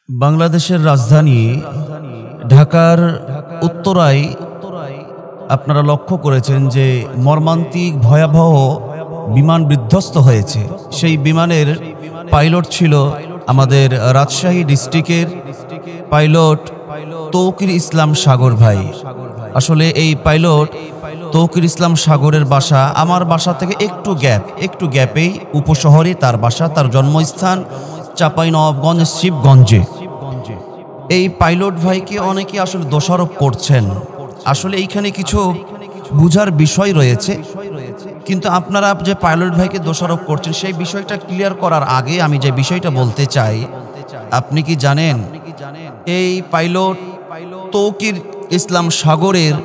বাংলাদেশের রাজধানী ঢাকার উত্তরায় আপনারা লক্ষ্য করেছেন যে মর্মান্তিক ভয়াবহ বিমান বিধ্বস্ত হয়েছে। সেই বিমানের পাইলট ছিল আমাদের রাজশাহী ডিস্ট্রিক্টের পাইলট তৌকির ইসলাম সাগর ভাই। আসলে এই পাইলট তৌকির ইসলাম সাগরের বাসা আমার বাসা থেকে একটু গ্যাপেই উপশহরে তার বাসা, তার জন্মস্থান চাঁপাইনবাবগঞ্জ শিবগঞ্জে। এই পাইলট ভাইকে অনেকে আসলে দোষারোপ করছেন। আসলে এইখানে কিছু বুঝার বিষয় রয়েছে, কিন্তু আপনারা যে পাইলট ভাইকে দোষারোপ করছেন সেই বিষয়টা ক্লিয়ার করার আগে আমি যে বিষয়টা বলতে চাই, আপনি কি জানেন এই পাইলট তৌকির ইসলাম সাগরের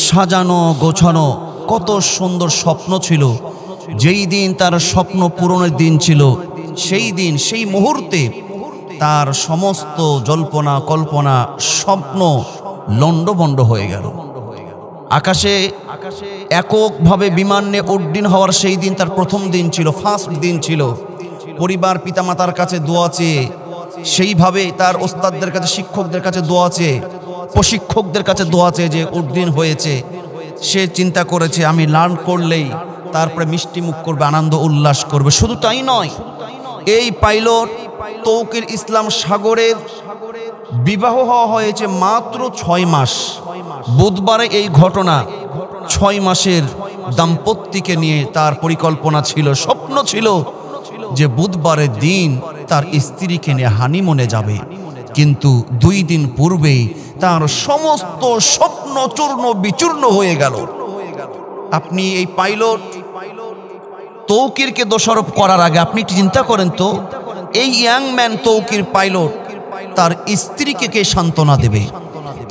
সাজানো গোছানো কত সুন্দর স্বপ্ন ছিল। যেই দিন তার স্বপ্ন পূরণের দিন ছিল, সেই দিন সেই মুহূর্তে তার সমস্ত জল্পনা কল্পনা স্বপ্ন লণ্ডভণ্ড হয়ে গেল। আকাশে এককভাবে বিমান নিয়ে উড্ডীন হওয়ার সেই দিন তার প্রথম দিন ছিল, ফার্স্ট দিন ছিল। পরিবার পিতামাতার কাছে দোয়া চেয়ে, সেইভাবে তার ওস্তাদদের কাছে শিক্ষকদের কাছে দোয়া চেয়ে, প্রশিক্ষকদের কাছে দোয়া চেয়ে যে উড্ডীন হয়েছে। সে চিন্তা করেছে আমি লার্ন করলেই তারপরে মিষ্টি মুখ করবে, আনন্দ উল্লাস করবে। শুধু তাই নয়, এই পাইলট তৌকির ইসলাম সাগরের বিবাহ হওয়া হয়েছে মাত্র 6 মাস। বুধবারে এই ঘটনা। 6 মাসের দাম্পত্যকে নিয়ে তার পরিকল্পনা ছিল, স্বপ্ন ছিল যে বুধবারের দিন তার স্ত্রীকে নিয়ে হানিমুনে যাবে, কিন্তু 2 দিন পূর্বেই তার সমস্ত স্বপ্ন চূর্ণ বিচূর্ণ হয়ে গেল। আপনি এই পাইলট তৌকিরকে দোষারোপ করার আগে আপনি চিন্তা করেন তো, এই ইয়াং ম্যান তৌকির পাইলট তার স্ত্রীকে কে সান্ত্বনা দেবে?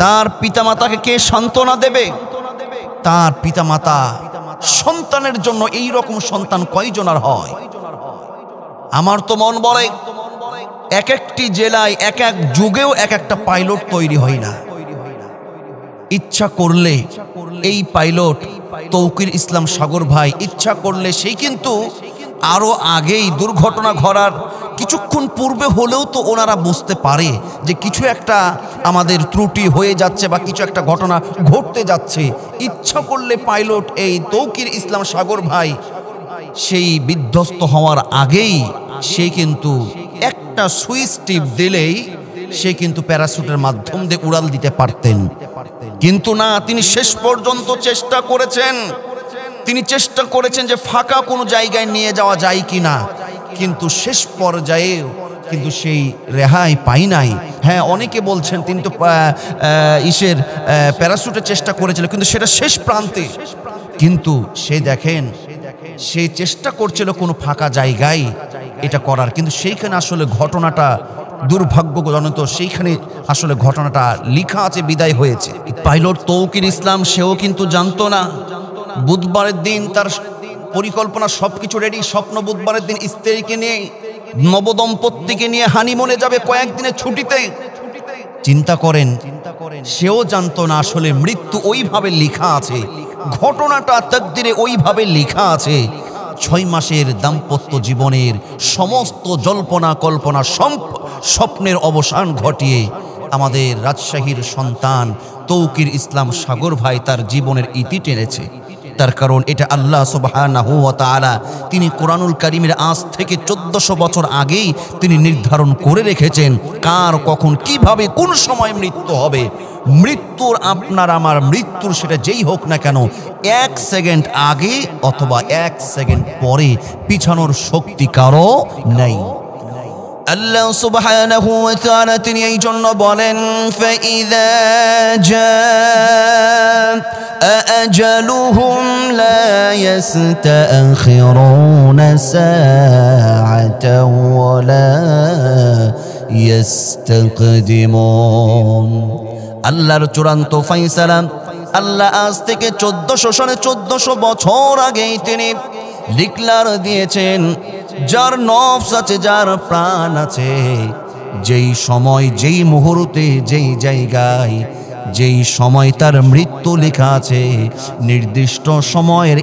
তার পিতামাতাকে কে সান্ত্বনা দেবে? তার পিতামাতা সন্তানের জন্য এই রকম সন্তান কয়জনার হয়? আমার তো মন বলে এক একটি জেলায় এক এক যুগেও এক একটা পাইলট তৈরি হয় না। ইচ্ছা করলে এই পাইলট তৌকির ইসলাম সাগর ভাই ইচ্ছা করলে সেই কিন্তু আরো আগেই দুর্ঘটনা ঘটার কিছুক্ষণ পূর্বে হলেও তো ওনারা বুঝতে পারে যে কিছু একটা আমাদের ত্রুটি হয়ে যাচ্ছে বা কিছু একটা ঘটনা ঘটতে যাচ্ছে। ইচ্ছা করলে পাইলট এই তৌকির ইসলাম সাগর ভাই সেই বিধ্বস্ত হওয়ার আগেই সে কিন্তু একটা সুইচ টিপ দিলেই সে কিন্তু প্যারাশুটের মাধ্যম দিয়ে উড়াল দিতে পারতেন, কিন্তু না, তিনি শেষ পর্যন্ত চেষ্টা করেছেন। তিনি চেষ্টা করেছেন যে ফাঁকা কোনো জায়গায় নিয়ে যাওয়া যায় কিনা, কিন্তু শেষ পর্যায়ে কিন্তু সেই রেহাই পাই নাই। হ্যাঁ, অনেকে বলছেন তিনি তো প্যারাশুটের চেষ্টা করেছিল, কিন্তু সেটা শেষ প্রান্তে। কিন্তু সে দেখেন, সে চেষ্টা করছিল কোনো ফাঁকা জায়গায় এটা করার, কিন্তু সেইখানে আসলে ঘটনাটা দুর্ভাগ্যজনক, সেইখানে আসলে ঘটনাটা লেখা আছে বিদায় হয়েছে। পাইলট তৌকির ইসলাম সেও কিন্তু জানতো না বুধবারের দিন তার পরিকল্পনা সবকিছু রেডি। স্বপ্ন বুধবারের দিন স্ত্রীকে নিয়ে, নবদম্পতিকে নিয়ে হানিমুনে যাবে কয়েকদিনের ছুটিতে। চিন্তা করেন, সেও জানতো না আসলে মৃত্যু ওইভাবে লেখা আছে, ঘটনাটা তাকদিরে ওইভাবে লেখা আছে। 6 মাসের দাম্পত্য জীবনের সমস্ত জল্পনা কল্পনা স্বপ্নের অবসান ঘটিয়ে আমাদের রাজশাহীর সন্তান তৌকির ইসলাম সাগর ভাই তার জীবনের ইতি টেনেছে। তার কারণ এটা আল্লাহ সুবহানাহু ওয়া তাআলা তিনি কোরআনুল কারীমের আজ থেকে 1400 বছর আগেই তিনি নির্ধারণ করে রেখেছেন কার কখন কিভাবে কোন সময় মৃত্যু হবে। মৃত্যুর, আপনার আমার মৃত্যুর সেটা যেই হোক না কেন, 1 সেকেন্ড আগে অথবা 1 সেকেন্ড পরে পিছানোর শক্তি কারো নেই। আল্লাহ সুবহানাহু ওয়া তাআলা তিনি এই জন্য বলেন, ফাইযা জাআ আজালুহুম লা ইস্তাখিরুনা সাআতাও ওয়া লা ইস্তাকদিমুন। আল্লাহর চূড়ান্ত ফয়সালা, আল্লাহ আজ থেকে 1400 বছর আগেই তিনি ডিক্লার দিয়েছেন, যার নফস আছে, যার প্রাণ আছে, যেই সময় যেই মুহূর্তে যেই জায়গায় যেই সময় তার মৃত্যু লেখা আছে, নির্দিষ্ট সময়ের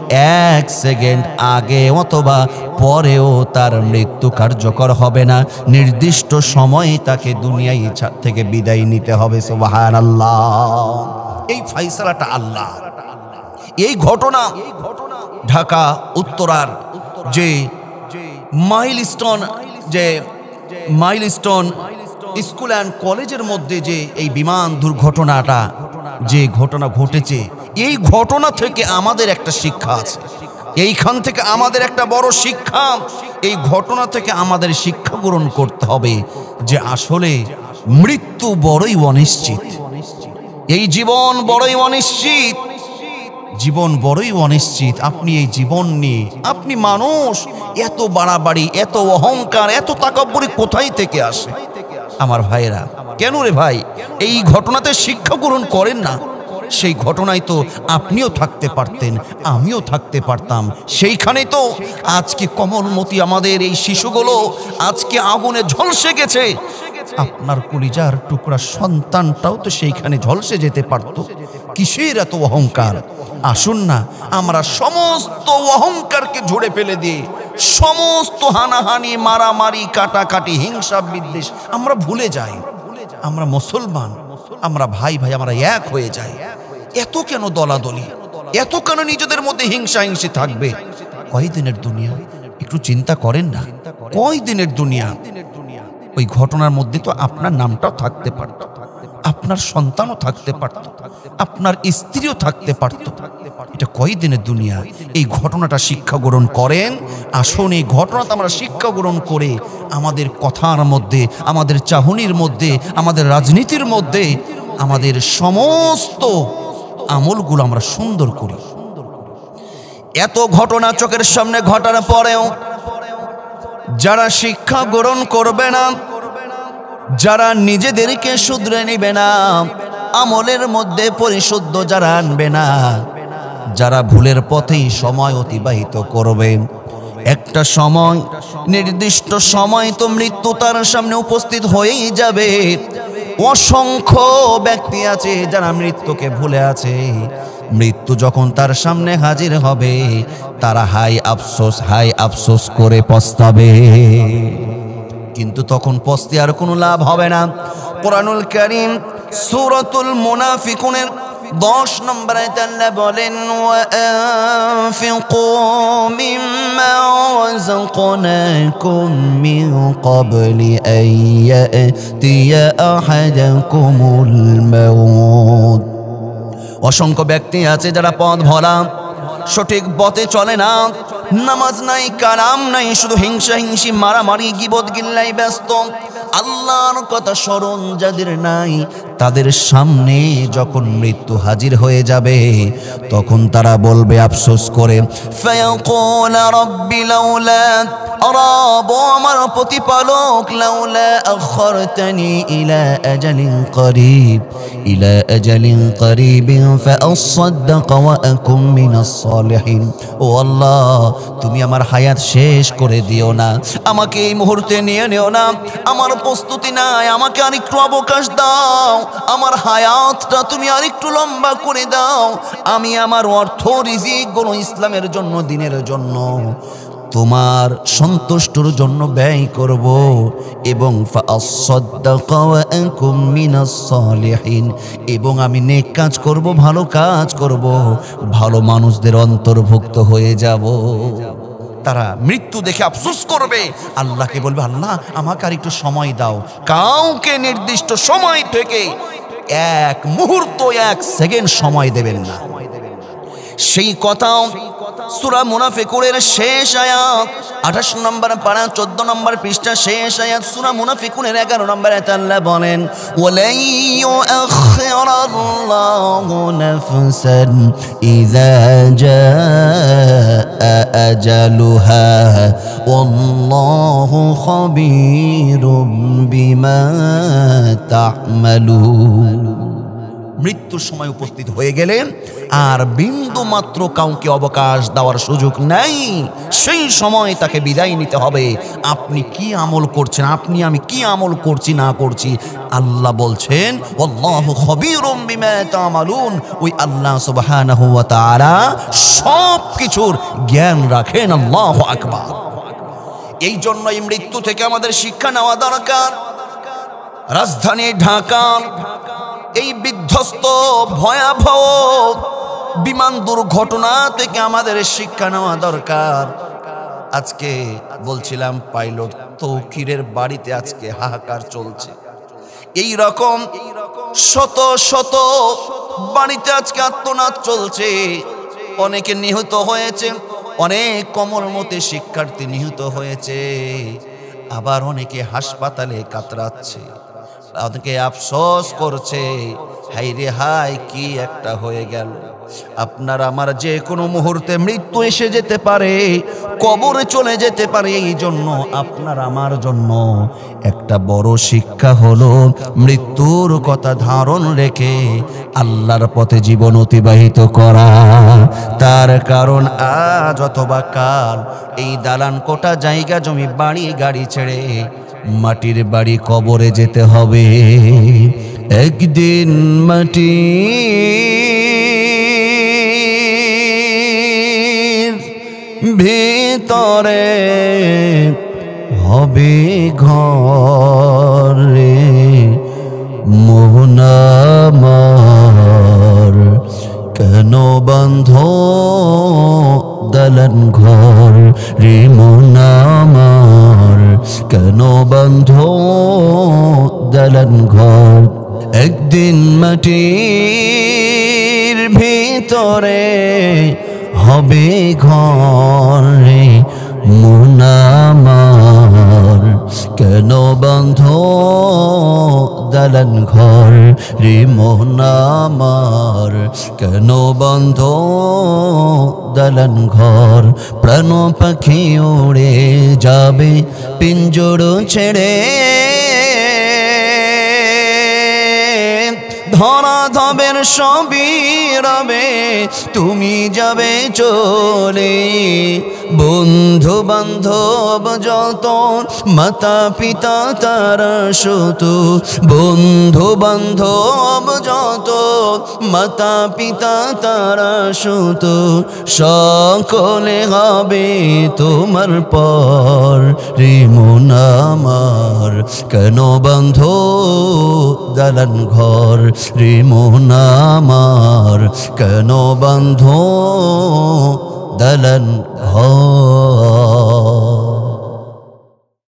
1 সেকেন্ড আগে অথবা পরেও তার মৃত্যু কার্যকর হবে না। নির্দিষ্ট সময়ে তাকে দুনিয়ায় থেকে বিদায় নিতে হবে। সুবহানাল্লাহ। এই ফায়সালাটা আল্লাহ। এই ঘটনা ঢাকা উত্তরার যে মাইলস্টোন স্কুল অ্যান্ড কলেজের মধ্যে যে এই বিমান দুর্ঘটনাটা যে ঘটনা ঘটেছে, এই ঘটনা থেকে আমাদের একটা শিক্ষা আছে। এইখান থেকে আমাদের একটা বড় শিক্ষা, এই ঘটনা থেকে আমাদের শিক্ষা গ্রহণ করতে হবে যে আসলে মৃত্যু বড়ই অনিশ্চিত। এই জীবন বড়ই অনিশ্চিত, জীবন বড়ই অনিশ্চিত। আপনি এই জীবন নিয়ে, আপনি মানুষ, এত বাড়াবাড়ি, এত অহংকার, এত তাকাব্বুরি কোথায় থেকে আসে? আমার ভাইয়েরা, কেন রে ভাই এই ঘটনাতে শিক্ষা গ্রহণ করেন না? সেই ঘটনায় তো আপনিও থাকতে পারতেন, আমিও থাকতে পারতাম। সেইখানে তো আজকে কমলমতি আমাদের এই শিশুগুলো আজকে আগুনে ঝলসে গেছে। আপনার কলিজার টুকরা সন্তানটাও তো সেইখানে ঝলসে যেতে পারত। কিসের এত অহংকার? আসুন না আমরা সমস্ত অহংকারকে ঝরে ফেলে দিয়ে সমস্ত হানাহানি, মারামারি, কাটাকাটি, হিংসা, বিদ্বেষ আমরা ভুলে যাই। আমরা মুসলমান, আমরা ভাই ভাই, আমরা এক হয়ে যাই। এত কেন দলাদলি? এত কেন নিজেদের মধ্যে হিংসা হিংসি থাকবে? কয়দিনের দুনিয়া? একটু চিন্তা করেন না, কয়দিনের দুনিয়া? ওই ঘটনার মধ্যে তো আপনার নামটাও থাকতে পারত, আপনার সন্তানও থাকতে পারত, আপনার স্ত্রীও থাকতে পারত। এটা কয়দিনের দুনিয়া? এই ঘটনাটা শিক্ষা গ্রহণ করেন। আসুন এই ঘটনাটা আমরা শিক্ষা গ্রহণ করে আমাদের কথার মধ্যে, আমাদের চাহনির মধ্যে, আমাদের রাজনীতির মধ্যে, আমাদের সমস্ত আমলগুলো আমরা সুন্দর করি। এত ঘটনা চোখের সামনে ঘটার পরেও যারা শিক্ষা গ্রহণ করবে না, যারা নিজেদেরকে শুধরে নিবে না, আমলের মধ্যে পরিশুদ্ধ যারা আনবে না, যারা ভুলের পথেই সময় অতিবাহিত করবে, একটা সময়, নির্দিষ্ট সময় তো মৃত্যু তার সামনে উপস্থিত হয়েই যাবে। অসংখ্য ব্যক্তি আছে যারা মৃত্যুকে ভুলে আছে। মৃত্যু যখন তার সামনে হাজির হবে, তারা হাই আফসোস করে পস্তাবে। কিন্তু তখন পস্তে আর কোনো লাভ হবে না। কোরআনুল কারীম সূরাতুল মুনাফিকুনের 10 নম্বর আয়াতে আল্লাহ বলেন, ওয়াআনফিকু মিম্মা রাযাকনাকুম মিন ক্বাবলি আন ইয়াতিয়া আহাদাকুমুল মাউত। অসংখ্য ব্যক্তি আছে যারা পথ ভোলা, সঠিক পথে চলে না, নামাজ নাই, কালাম নাই, শুধু হিংসা হিংসি, মারামারি, গীবত গিল্লাই ব্যস্ত। আল্লাহর কথা স্মরণ যাদের নাই, তাদের সামনে যখন মৃত্যু হাজির হয়ে যাবে, তখন তারা বলবে আফসোস করে, ফায়াকুল রাব্বি লাউলা, রব আমার প্রতিপালক, লাউলা আখরতানি ইলা আজালিন করিব ফাআসাদদাক ওয়া আকুম মিনাস সালিহিন। ও আল্লাহ, তুমি আমার হায়াত শেষ করে দিও না, আমাকে এই মুহূর্তে নিয়ে নিও না, আমার প্রস্তুতি নাই, আমাকে আরেকটু অবকাশ দাও, আমার হায়াতটা তুমি আরেকটু লম্বা করে দাও, আমি আমার অর্থ রিজিক গুলো ইসলামের জন্য, দিনের জন্য, তোমার সন্তুষ্টর জন্য ব্যয় করব, এবং ফাআসাদদাক ওয়া আকুম মিনাস সালিহিন, এবং আমি নেক কাজ করব, ভালো কাজ করব, ভালো মানুষদের অন্তর্ভুক্ত হয়ে যাব। তারা মৃত্যু দেখে আফসোস করবে, আল্লাহকে বলবে, আল্লাহ আমাকে আর একটু সময় দাও। কাউকে নির্দিষ্ট সময় থেকে 1 মুহূর্ত, 1 সেকেন্ড সময় দেবেন না। সেই কথাও সূরা মুনাফিকুনের শেষ আয়াত 28 নম্বর পারা 14 নম্বর পৃষ্ঠা শেষ আয়াত সূরা মুনাফিকুনের 11 নম্বর আয়াতে আল্লাহ বলেন, ওয়ালাই ইউআখিরাল্লাহু নাফসান ইযা জাআ আজালুহা ওয়াল্লাহু খাবীরুম বিমা তা'মালুন। মৃত্যুর সময় উপস্থিত হয়ে গেলে আর বিন্দু মাত্র কাউকে অবকাশ দেওয়ার সুযোগ নাই। সেই সময় তাকে বিদায় নিতে হবে। আপনি কি আমল করছেন, আপনি আমি কি আমল করছি না করছি, আল্লাহ বলছেন আল্লাহু খবীরুম বিমা তা'মালুন। ওই আল্লাহ সুবহানাহু ওয়া তাআলা সব কিছুর জ্ঞান রাখেন। আল্লাহু আকবার। এই জন্যই মৃত্যু থেকে আমাদের শিক্ষা নেওয়া দরকার। রাজধানী ঢাকার এই বিধ্বস্ত ভয়াবহ বিমান দুর্ঘটনা থেকে আমাদের শিক্ষা নেওয়া দরকার। আজকে বলছিলাম পাইলট তৌকিরের বাড়িতে আজকে হাহাকার চলছে। এই রকম শত শত বাড়িতে আজকে আত্মনাদ চলছে। অনেকে নিহত হয়েছে, অনেক কোমলমতি শিক্ষার্থী নিহত হয়েছে, আবার অনেকে হাসপাতালে কাতরাচ্ছে, অনেকে আফসোস করছে, হাই রে হাই কি একটা হয়ে গেল। আপনার আমার যে কোনো মুহূর্তে মৃত্যু এসে যেতে পারে, কবরে চলে যেতে পারে। এই জন্য আপনার আমার জন্য একটা বড় শিক্ষা হলো মৃত্যুর কথা ধারণ রেখে আল্লাহর পথে জীবন অতিবাহিত করা। তার কারণ আজ অথবা কাল এই দালান কোটা জায়গা জমি বাড়ি গাড়ি ছেড়ে মাটির বাড়ি কবরে যেতে হবে। একদিন মাটির ভিতরে হবে ঘর রে মন আমার, কেন বন্ধ দালান ঘর রে মন আমার, কেন বন্ধ দালান ঘর। একদিন মাটির ভিতরে হবে ঘর রে মন আমার, কেন বন্ধ দালান ঘর রে মন আমার, কেন বন্ধ দালান ঘর। প্রাণ পাখি উড়ে যাবে পিঞ্জর ছেড়ে, ধরা ধবের সবই রবে তুমি যাবে চলে। বন্ধু বান্ধব যত মাতা পিতা তারা সুত, বন্ধু বান্ধব যত মাতা পিতা তারা সুত, সকলে হবে তোমার পর রে মন আমার, কেন বন্ধ দালান ঘর রে মন আমার, কেন বন্ধ দালান ঘর।